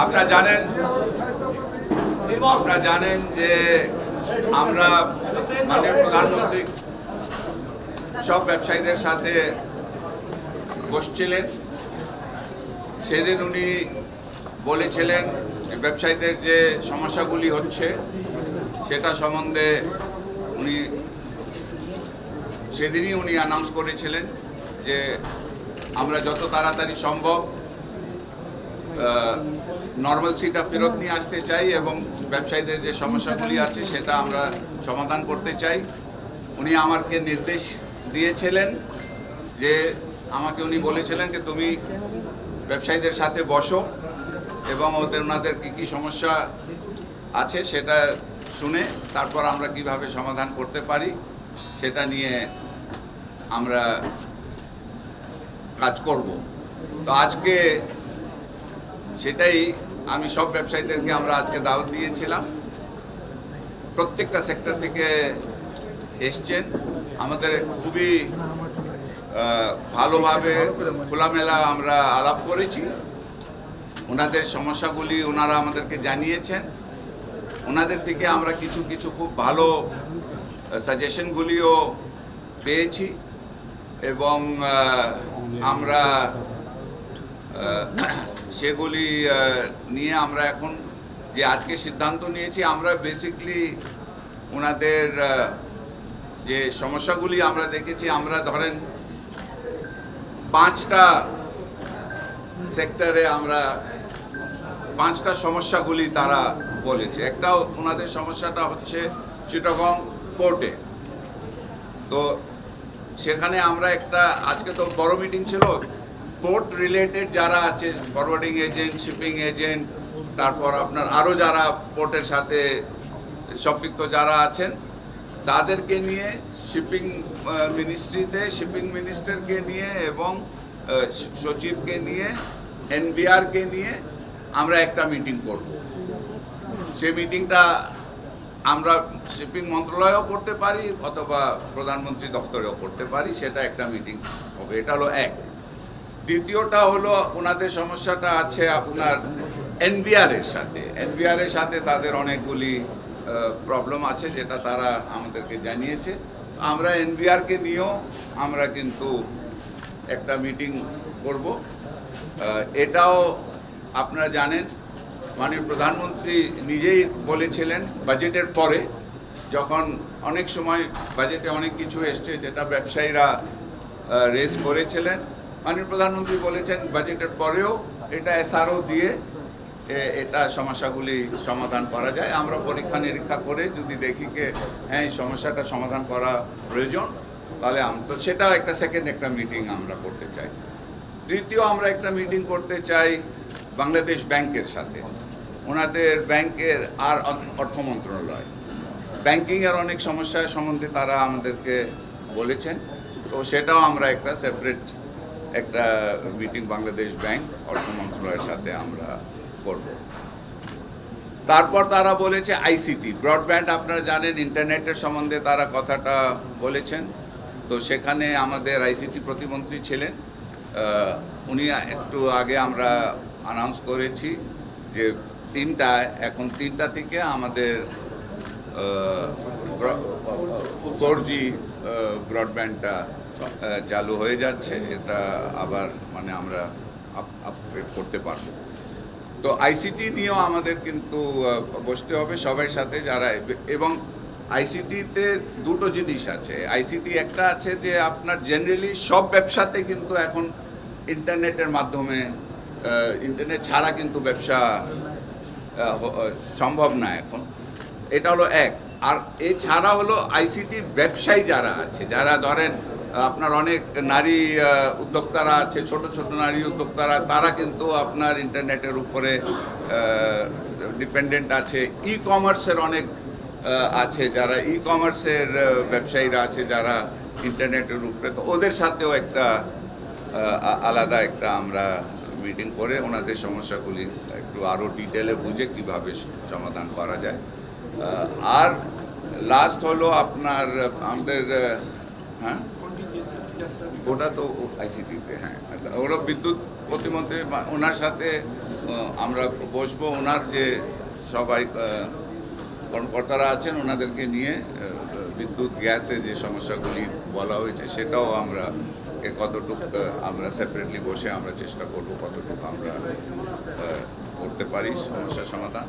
আপনারা জানেন যে আমরা মাননীয় প্রধানমন্ত্রী সব ব্যবসায়ীদের সাথে বসছিলেন। সেদিন উনি বলেছিলেন যে ব্যবসায়ীদের যে সমস্যাগুলি হচ্ছে সেটা সম্বন্ধে সেদিনই উনি অ্যানাউন্স করেছিলেন যে আমরা যত তাড়াতাড়ি সম্ভব নর্মালসিটা ফেরত নিয়ে আসতে চাই এবং ব্যবসায়ীদের যে সমস্যাগুলি আছে সেটা আমরা সমাধান করতে চাই। উনি আমাকে নির্দেশ দিয়েছিলেন যে উনি বলেছিলেন যে তুমি ব্যবসায়ীদের সাথে বসো এবং ওনাদের কী সমস্যা আছে সেটা শুনে তারপর আমরা কিভাবে সমাধান করতে পারি সেটা নিয়ে আমরা কাজ করব। তো আজকে সেটাই আমি সব ব্যবসায়ীদেরকে আমরা আজকে দাওয়াত দিয়েছিলাম। প্রত্যেকটা সেক্টর থেকে এসছেন। আমাদের খুবই ভালোভাবে খোলামেলা আমরা আলাপ করেছি। ওনাদের সমস্যাগুলি ওনারা আমাদেরকে জানিয়েছেন। ওনাদের থেকে আমরা কিছু খুব ভালো সাজেশনগুলিও পেয়েছি এবং আমরা সেগুলি নিয়ে আমরা এখন যে আজকে সিদ্ধান্ত নিয়েছি, আমরা বেসিকলি ওনাদের যে সমস্যাগুলি আমরা দেখেছি, আমরা ধরেন 5টা সেক্টরে আমরা 5টা সমস্যাগুলি তারা বলেছে। একটা ওনাদের সমস্যাটা হচ্ছে চিটাগং পোর্টে। তো সেখানে আমরা আজকে তো বড় মিটিং ছিল, পোর্ট রিলেটেড যারা আছে ফরওয়ার্ডিং এজেন্ট, শিপিং এজেন্ট, তারপর আপনার আরও যারা পোর্টের সাথে সম্পৃক্ত যারা আছেন তাদেরকে নিয়ে শিপিং মিনিস্ট্রিতে শিপিং মিনিস্টারকে নিয়ে এবং সচিবকে নিয়ে এনবিআরকে নিয়ে আমরা একটা মিটিং করব। সেই মিটিংটা আমরা শিপিং মন্ত্রণালয়েও করতে পারি অথবা প্রধানমন্ত্রী দপ্তরেও করতে পারি, সেটা একটা মিটিং হবে। এটা হলো এক। দ্বিতীয়টা হলো ওনাদের সমস্যাটা আছে আপনার এনবিআরের সাথে তাদের অনেকগুলি প্রবলেম আছে যেটা তারা আমাদেরকে জানিয়েছে। আমরা এনবিআরকে নিয়েও আমরা কিন্তু একটা মিটিং করব। এটাও আপনারা জানেন মাননীয় প্রধানমন্ত্রী নিজেই বলেছিলেন বাজেটের পরে, যখন অনেক সময় বাজেটে অনেক কিছু এসছে যেটা ব্যবসায়ীরা রেজ করেছিলেন, মাননীয় প্রধানমন্ত্রী বলেছেন বাজেটের পরেও এটা এসআরও দিয়ে এটা সমস্যাগুলি সমাধান করা যায়। আমরা পরীক্ষা নিরীক্ষা করে যদি দেখি যে হ্যাঁ এই সমস্যাটা সমাধান করা প্রয়োজন, তাহলে তো সেটাও একটা মিটিং আমরা করতে চাই। তৃতীয়, আমরা একটা মিটিং করতে চাই বাংলাদেশ ব্যাংকের সাথে। ওনাদের ব্যাংকের আর অর্থ মন্ত্রণালয় ব্যাংকিংয়ের অনেক সমস্যা সম্বন্ধে তারা আমাদেরকে বলেছেন। তো সেটাও আমরা একটা সেপারেট একটা মিটিং বাংলাদেশ ব্যাংক অর্থ মন্ত্রণালয়ের সাথে আমরা করব। তারপর তারা বলেছে আইসিটি ব্রডব্যান্ড, আপনারা জানেন ইন্টারনেটের সম্বন্ধে তারা কথাটা বলেছেন। তো সেখানে আমাদের আইসিটি প্রতিমন্ত্রী ছিলেন, উনি একটু আগে আমরা অ্যানাউন্স করেছি যে এখন 3টা থেকে আমাদের 4G ব্রডব্যান্ডটা চালু হয়ে যাচ্ছে। এটা আবার আমরা আপগ্রেড করতে পারব। তো আইসিটি নিয়েও আমাদের কিন্তু বসতে হবে সবার সাথে যারা, এবং আইসিটিতে দুটো জিনিস আছে। আইসিটি একটা আছে যে আপনার জেনারেলি সব ব্যবসাতে কিন্তু এখন ইন্টারনেটের মাধ্যমে, ইন্টারনেট ছাড়া কিন্তু ব্যবসা সম্ভব না এখন। এটা হলো এক। আর এছাড়া হলো আইসিটি ব্যবসায়ী যারা আছে, যারা ধরেন আপনার অনেক নারী উদ্যোক্তারা আছে, ছোট ছোট নারী উদ্যোক্তারা, তারা কিন্তু আপনার ইন্টারনেটের উপরে ডিপেন্ডেন্ট আছে। ই কমার্সের অনেক আছে, যারা ই কমার্সের ব্যবসায়ীরা আছে যারা ইন্টারনেটের উপরে, তো ওদের সাথেও একটা আলাদা একটা আমরা মিটিং করে ওনাদের সমস্যাগুলি একটু আরও ডিটেলে বুঝে কিভাবে সমাধান করা যায়। আর লাস্ট হলো আপনার আমাদের হ্যাঁ ওটা তো আইসিটিতে, হ্যাঁ ওগুলো বিদ্যুৎ প্রতিমন্ত্রী, ওনার সাথে আমরা বসবো, ওনার যে সবাই কর্মকর্তারা আছেন ওনাদেরকে নিয়ে বিদ্যুৎ গ্যাসে যে সমস্যাগুলি বলা হয়েছে সেটাও আমরা কতটুকু আমরা সেপারেটলি বসে আমরা চেষ্টা করব কতটুকু আমরা করতে পারি সমস্যার সমাধান।